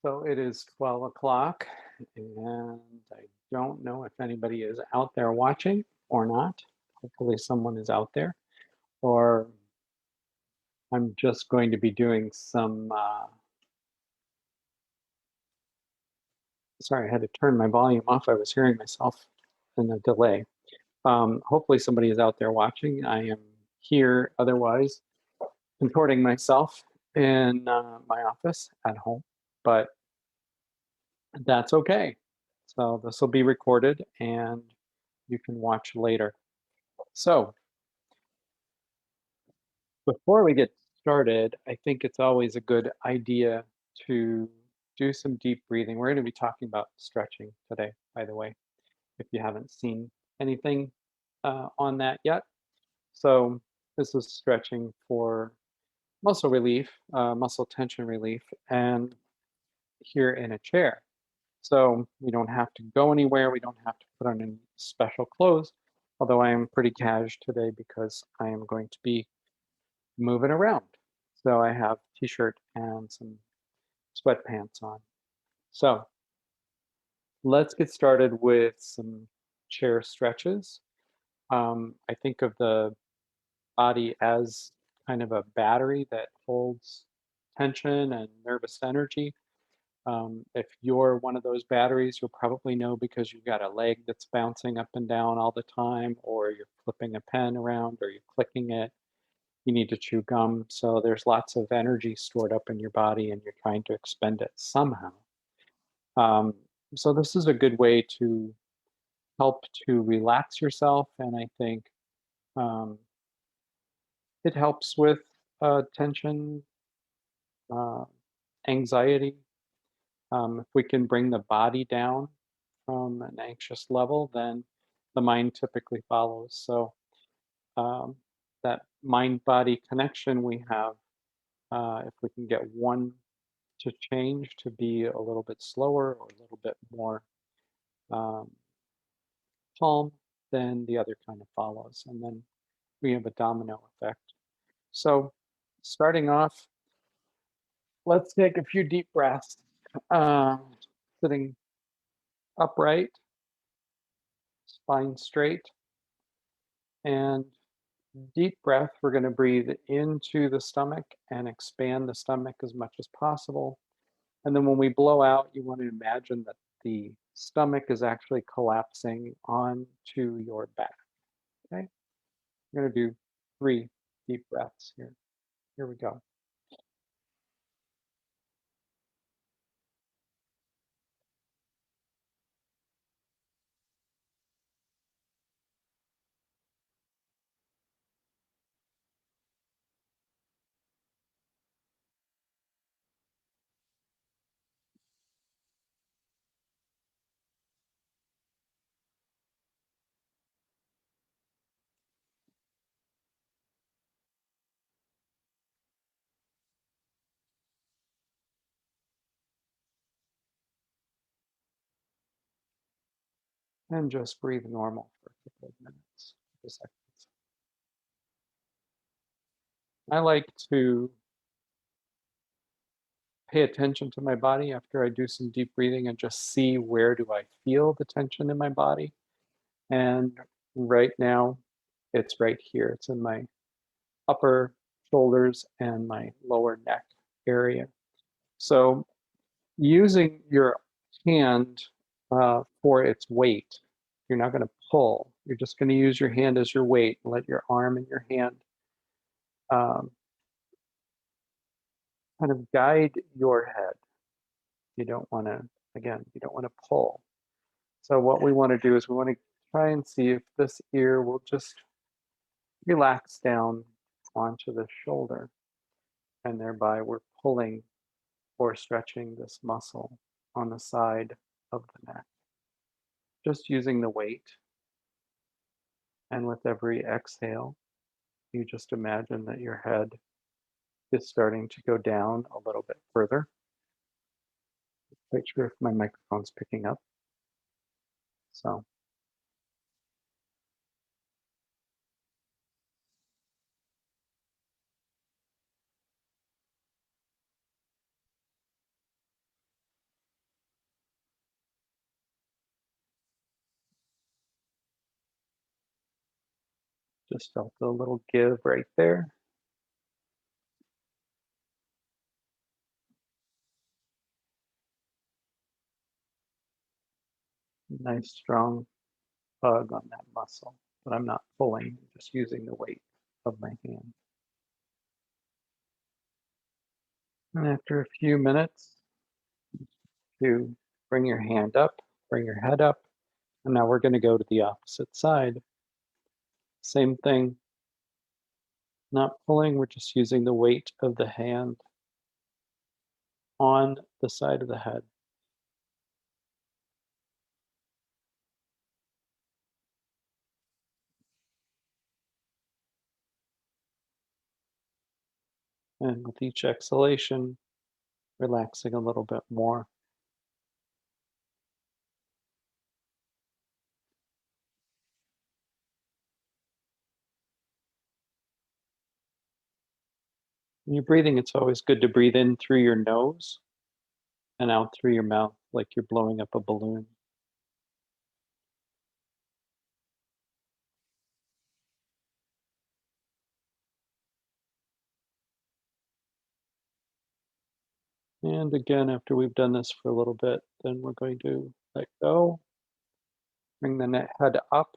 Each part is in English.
So it is 12 o'clock, and I don't know if anybody is out there watching or not. Hopefully, someone is out there, or I'm just going to be doing some. Sorry, I had to turn my volume off. I was hearing myself in a delay. Hopefully, somebody is out there watching. I am here, otherwise, contorting myself in my office at home, but that's okay. So, this will be recorded and you can watch later. So, before we get started, I think it's always a good idea to do some deep breathing. We're going to be talking about stretching today, by the way, if you haven't seen anything on that yet. So, this is stretching for muscle relief, muscle tension relief, and here in a chair. So, we don't have to go anywhere. We don't have to put on any special clothes, although I am pretty cash today because I am going to be moving around. So I have t-shirt and some sweatpants on. So let's get started with some chair stretches. I think of the body as kind of a battery that holds tension and nervous energy. If you're one of those batteries, you'll probably know because you've got a leg that's bouncing up and down all the time, or you're flipping a pen around, or you're clicking it. You need to chew gum. So there's lots of energy stored up in your body and you're trying to expend it somehow. Um, so this is a good way to help to relax yourself. And I think um, it helps with tension, uh, anxiety. If we can bring the body down from an anxious level, then the mind typically follows. So um, that mind body connection we have, if we can get one to change to be a little bit slower or a little bit more um, calm, then the other kind of follows. And then we have a domino effect. So, starting off, let's take a few deep breaths. Um, Sitting upright, spine straight, and deep breath. We're going to breathe into the stomach and expand the stomach as much as possible. And then when we blow out, you want to imagine that the stomach is actually collapsing onto your back. Okay. We're going to do 3 deep breaths here. Here we go. And just breathe normal for a couple of minutes, couple seconds. I like to pay attention to my body after I do some deep breathing and just see where do I feel the tension in my body. And right now, it's right here. It's in my upper shoulders and my lower neck area. So using your hand for its weight, you're not going to pull. You're just going to use your hand as your weight. Let your arm and your hand um, kind of guide your head. You don't want to, again, you don't want to pull. So what we want to do is we want to try and see if this ear will just relax down onto the shoulder, and thereby we're pulling or stretching this muscle on the side of the neck. Just using the weight, and with every exhale, you just imagine that your head is starting to go down a little bit further. Not quite sure if my microphone's picking up. So, Just felt a little give right there. Nice strong tug on that muscle, but I'm not pulling, just using the weight of my hand. And after a few minutes, you bring your hand up, bring your head up, and now we're going to go to the opposite side. Same thing, not pulling, we're just using the weight of the hand on the side of the head. And with each exhalation, relaxing a little bit more. When you're breathing, it's always good to breathe in through your nose and out through your mouth like you're blowing up a balloon. And again, after we've done this for a little bit, then we're going to let go, bring the head up.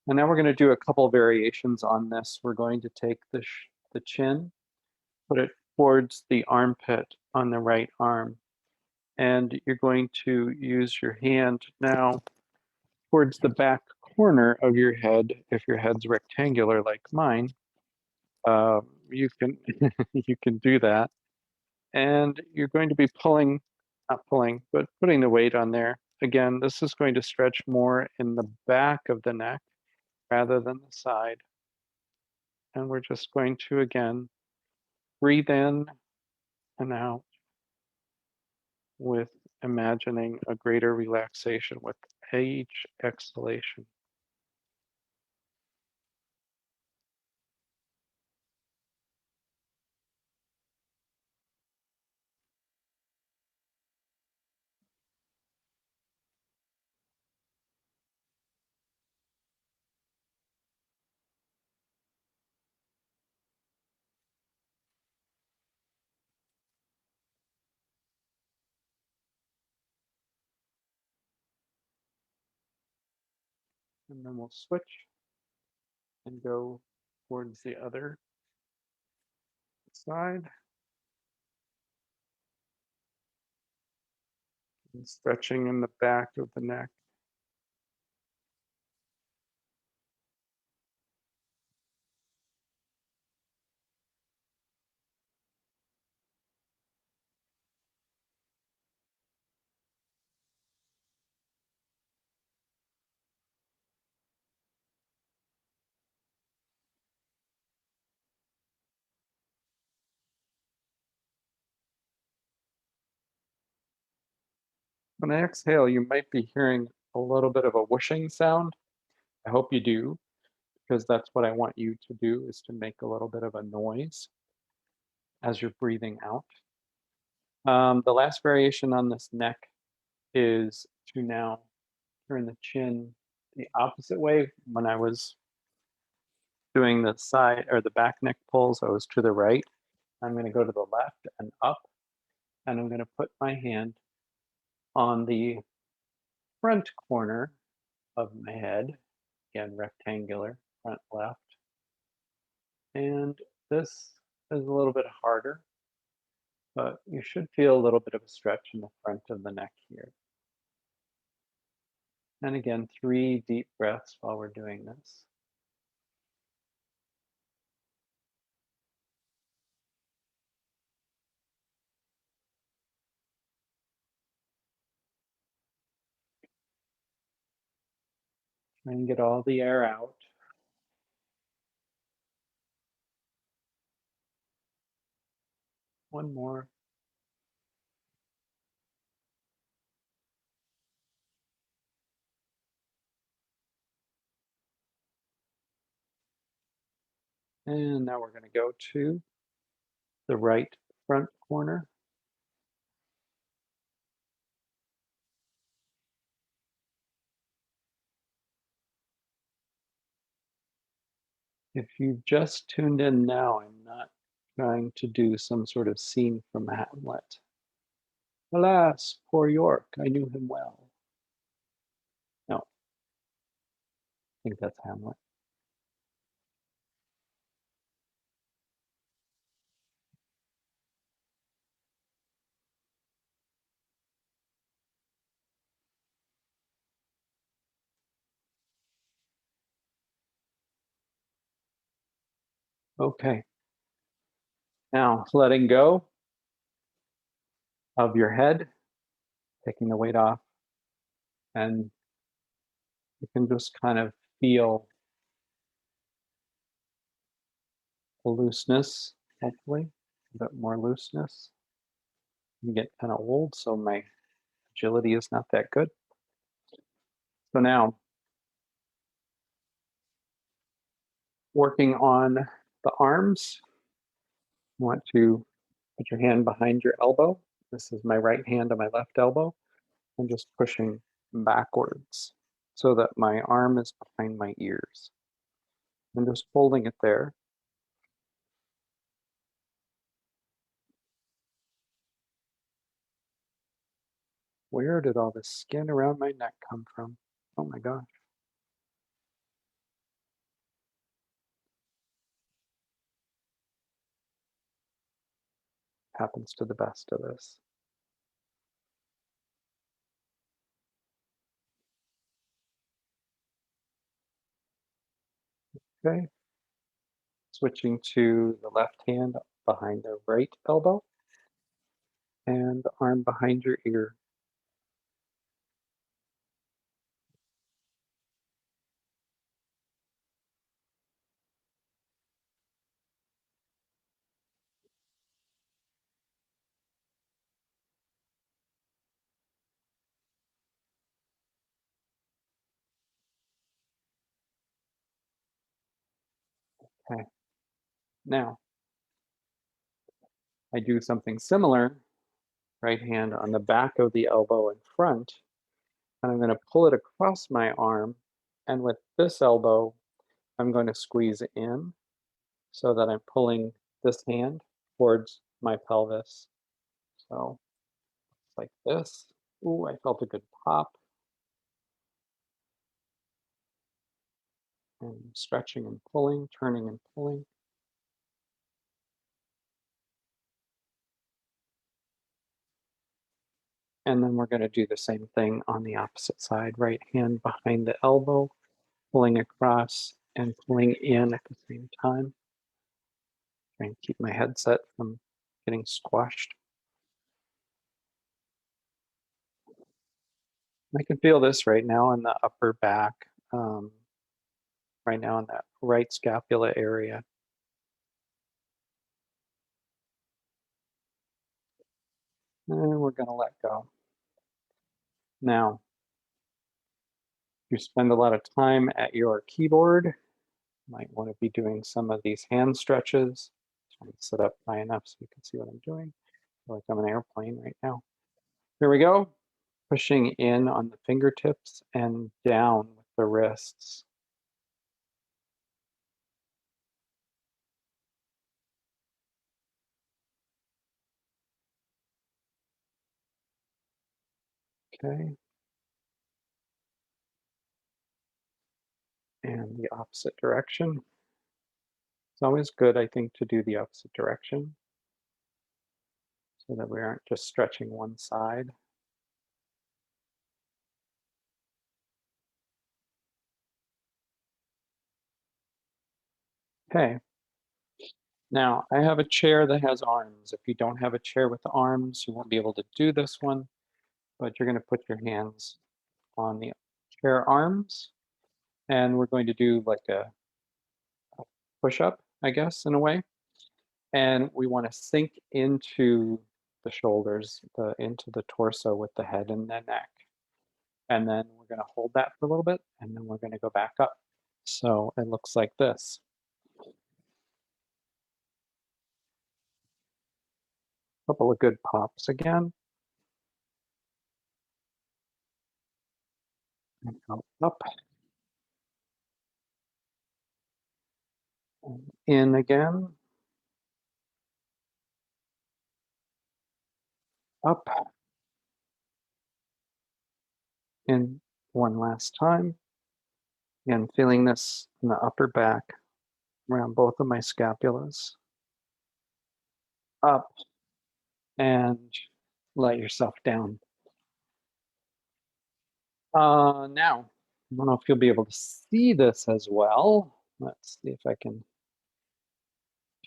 And now we're going to do a couple variations on this. We're going to take the chin, put it towards the armpit on the right arm. And you're going to use your hand now towards the back corner of your head. If your head's rectangular like mine, you can you can do that. And you're going to be pulling, not pulling, but putting the weight on there. Again, this is going to stretch more in the back of the neck rather than the side. And we're just going to, again, breathe in and out with imagining a greater relaxation with each exhalation. And then we'll switch and go towards the other side and stretching in the back of the neck. When I exhale, you might be hearing a little bit of a whooshing sound. I hope you do, because that's what I want you to do, is to make a little bit of a noise as you're breathing out. The last variation on this neck is to now turn the chin the opposite way. When I was doing the side or the back neck pulls, I was to the right. I'm going to go to the left and up, and I'm going to put my hand on the front corner of my head, again, rectangular, front left. And this is a little bit harder, but you should feel a little bit of a stretch in the front of the neck here. And again, 3 deep breaths while we're doing this. Try and get all the air out. One more. And now we're going to go to the right front corner. If you've just tuned in now, I'm not trying to do some sort of scene from Hamlet. Alas, poor York, I knew him well. No, I think that's Hamlet. Okay, now letting go of your head, taking the weight off, and you can just kind of feel the looseness, hopefully, a bit more looseness. You get kind of old, so my agility is not that good. So now, working on the arms, you want to put your hand behind your elbow. This is my right hand on my left elbow. I'm just pushing backwards so that my arm is behind my ears. I'm just holding it there. Where did all this skin around my neck come from? Oh my gosh, happens to the best of us. Okay, switching to the left hand behind the right elbow and the arm behind your ear. Okay, now I do something similar, right hand on the back of the elbow in front, and I'm going to pull it across my arm. And with this elbow, I'm going to squeeze in so that I'm pulling this hand towards my pelvis. So it's like this. Ooh, I felt a good pop and stretching and pulling, turning and pulling. And then we're going to do the same thing on the opposite side. Right hand behind the elbow, pulling across and pulling in at the same time. Trying to keep my headset from getting squashed. I can feel this right now in the upper back, right now in that right scapula area. And we're going to let go. Now, you spend a lot of time at your keyboard, might want to be doing some of these hand stretches. Trying to sit up high enough so you can see what I'm doing. I feel like I'm an airplane right now. Here we go. Pushing in on the fingertips and down with the wrists. Okay. And the opposite direction. It's always good, I think, to do the opposite direction so that we aren't just stretching one side. Okay. Now, I have a chair that has arms. If you don't have a chair with arms, you won't be able to do this one, but you're going to put your hands on the chair arms, and we're going to do like a push up, I guess, in a way. And we want to sink into the shoulders, into the torso with the head and the neck. And then we're going to hold that for a little bit, and then we're going to go back up. So it looks like this. Couple of good pops again. And go up. In again, up, in one last time. Again, feeling this in the upper back around both of my scapulas. Up and let yourself down. Now, I don't know if you'll be able to see this as well. Let's see if I can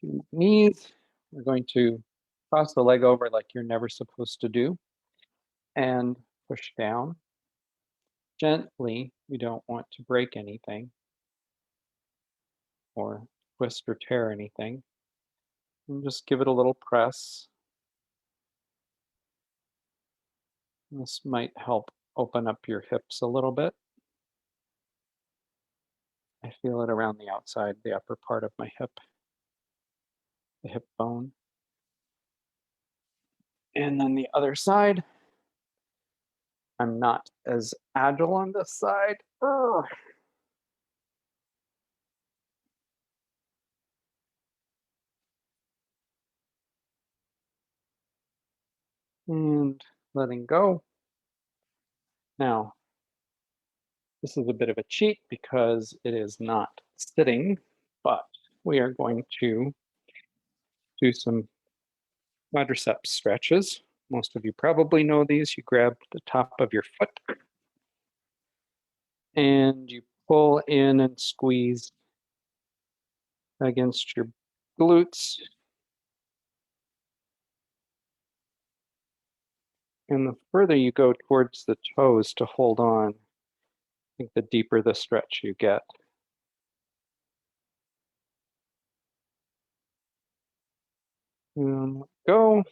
do knees. We're going to cross the leg over like you're never supposed to do and push down gently. We don't want to break anything or twist or tear anything. And just give it a little press. This might help open up your hips a little bit. I feel it around the outside, the upper part of my hip, the hip bone. And then the other side. I'm not as agile on this side. Ugh. And letting go. Now, this is a bit of a cheat because it is not sitting, but we are going to do some quadriceps stretches. Most of you probably know these. You grab the top of your foot and you pull in and squeeze against your glutes. And the further you go towards the toes to hold on, I think the deeper the stretch you get. And let go.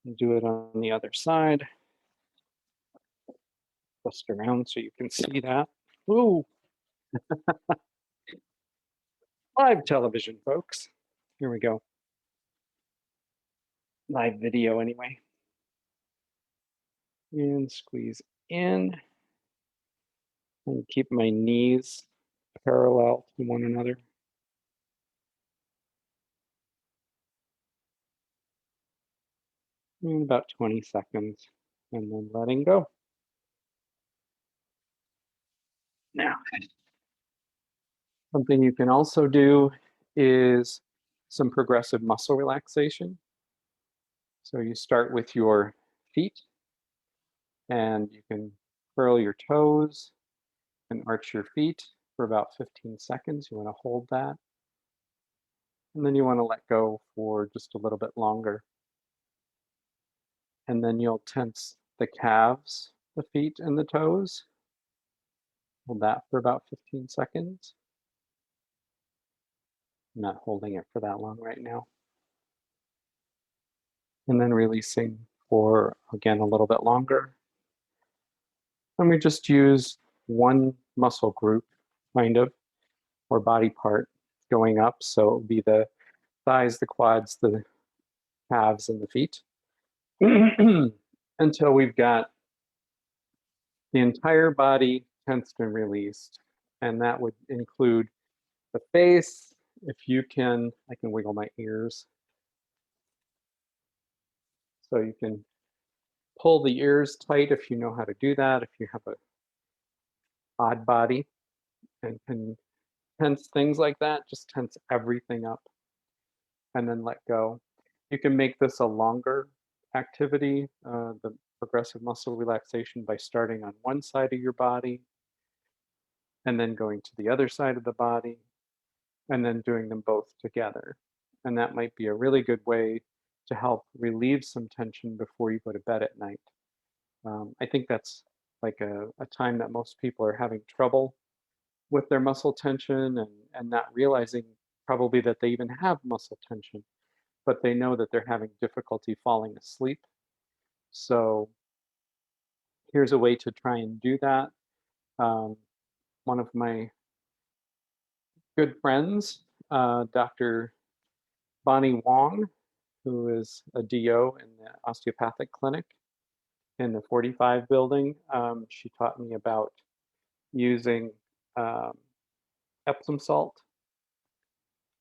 And do it on the other side. Twist around so you can see that. Ooh, live television, folks. Here we go. Live video, anyway. And squeeze in. And keep my knees parallel to one another. In about 20 seconds. And then letting go. Now, something you can also do is some progressive muscle relaxation. So you start with your feet and you can curl your toes and arch your feet for about 15 seconds. You want to hold that. And then you want to let go for just a little bit longer. And then you'll tense the calves, the feet, and the toes. Hold that for about 15 seconds. I'm not holding it for that long right now. And then releasing for, again, a little bit longer. And we just use one muscle group, kind of, or body part going up. So it would be the thighs, the quads, the calves, and the feet. Until we've got the entire body tensed and released. And that would include the face. If you can, I can wiggle my ears. So you can pull the ears tight if you know how to do that. If you have a odd body and can tense things like that, just tense everything up and then let go. You can make this a longer activity, the progressive muscle relaxation, by starting on one side of your body and then going to the other side of the body and then doing them both together. And that might be a really good way to help relieve some tension before you go to bed at night. I think that's like a time that most people are having trouble with their muscle tension and not realizing probably that they even have muscle tension, but they know that they're having difficulty falling asleep. So here's a way to try and do that. Um, One of my good friends, Dr. Bonnie Wong, who is a DO in the osteopathic clinic in the 45 building, she taught me about using um, Epsom salt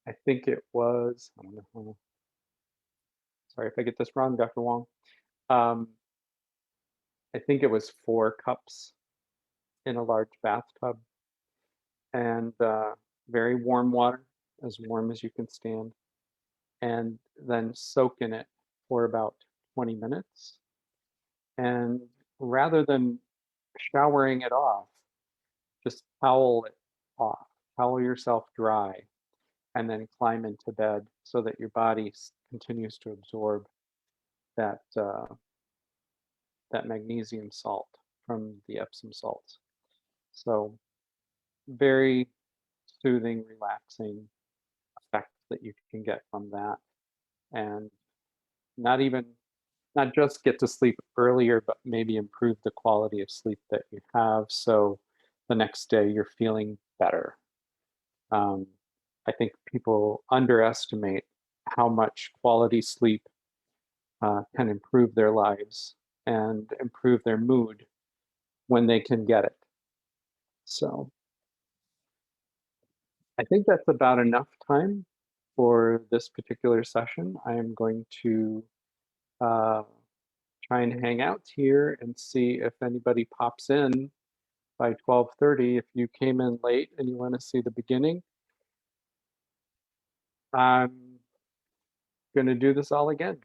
I think it was, I don't know, sorry if I get this wrong, Dr. Wong. Um, I think it was 4 cups in a large bathtub and very warm water, as warm as you can stand, and then soak in it for about 20 minutes. And rather than showering it off, just towel it off, towel yourself dry, and then climb into bed so that your body continues to absorb that that magnesium salt from the Epsom salts. So very soothing, relaxing effect that you can get from that, and not even not just get to sleep earlier, but maybe improve the quality of sleep that you have. So the next day you're feeling better. Um, I think people underestimate how much quality sleep can improve their lives and improve their mood when they can get it. So I think that's about enough time for this particular session. I am going to uh, try and hang out here and see if anybody pops in by 12:30. If you came in late and you want to see the beginning, I'm going to do this all again.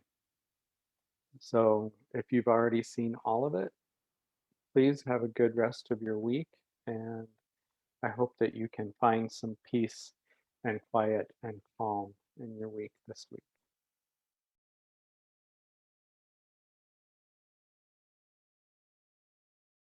So if you've already seen all of it, please have a good rest of your week. And I hope that you can find some peace and quiet and calm in your week this week.